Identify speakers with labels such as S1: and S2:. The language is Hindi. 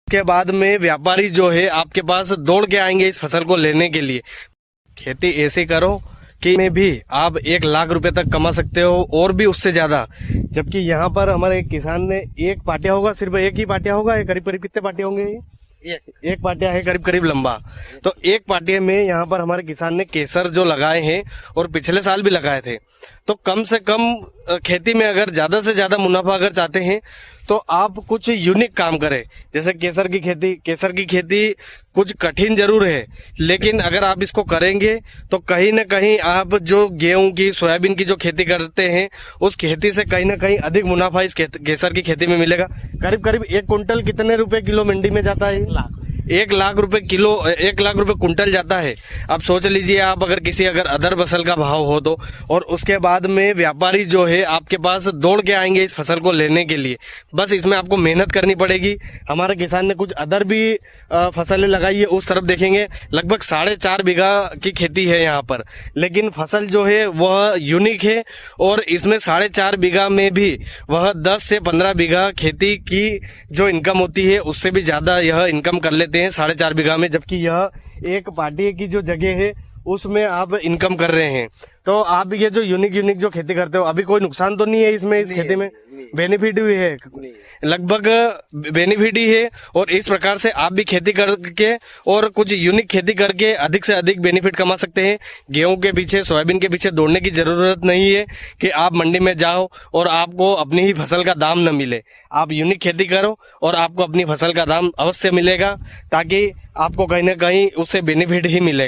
S1: के बाद में व्यापारी जो है आपके पास दौड़ के आएंगे इस फसल को लेने के लिए। खेती ऐसी करो कि में भी आप 1 लाख रुपए तक कमा सकते हो और भी उससे ज्यादा। जबकि यहाँ पर हमारे एक किसान ने एक पाटिया होगा, सिर्फ एक ही पाटिया होगा, ये करीब करीब कितने पाटिया होंगे? एक पाटिया है करीब करीब लंबा। तो एक पाटिया में यहाँ पर हमारे किसान ने केसर जो लगाए हैं और पिछले साल भी लगाए थे। तो कम से कम खेती में अगर ज्यादा से ज्यादा मुनाफा अगर चाहते हैं तो आप कुछ यूनिक काम करें। जैसे केसर की खेती कुछ कठिन जरूर है, लेकिन अगर आप इसको करेंगे तो कहीं ना कहीं आप जो गेहूं की, सोयाबीन की जो खेती करते हैं उस खेती से कहीं ना कहीं अधिक मुनाफा इस केसर की खेती में मिलेगा। करीब करीब 1 कुंटल कितने रुपए किलो मंडी में जाता है? 1 लाख रुपए किलो, 1 लाख रुपए कुंटल जाता है। अब सोच लीजिए आप अगर किसी अदर फसल का भाव हो तो, और उसके बाद में व्यापारी जो है आपके पास दौड़ के आएंगे इस फसल को लेने के लिए। बस इसमें आपको मेहनत करनी पड़ेगी। हमारे किसान ने कुछ अदर भी फसलें लगाई है, उस तरफ देखेंगे लगभग 4.5 बीघा की खेती है यहाँ पर, लेकिन फसल जो है वह यूनिक है और इसमें 4.5 बीघा में भी वह 10 से 15 बीघा खेती की जो इनकम होती है उससे भी ज्यादा यह इनकम कर लेते हैं 4.5 बीघा में। जबकि यह एक पार्टी की जो जगह है उसमें आप इनकम कर रहे हैं। तो आप ये जो यूनिक जो खेती करते हो, अभी कोई नुकसान तो नहीं है इसमें? इस खेती में बेनिफिट भी है, लगभग बेनिफिट ही है। और इस प्रकार से आप भी खेती करके और कुछ यूनिक खेती करके अधिक से अधिक बेनिफिट कमा सकते हैं। गेहूं के पीछे, सोयाबीन के पीछे दौड़ने की जरूरत नहीं है कि आप मंडी में जाओ और आपको अपनी ही फसल का दाम न मिले। आप यूनिक खेती करो और आपको अपनी फसल का दाम अवश्य मिलेगा, ताकि आपको कहीं ना कहीं उससे बेनिफिट ही मिलेगा।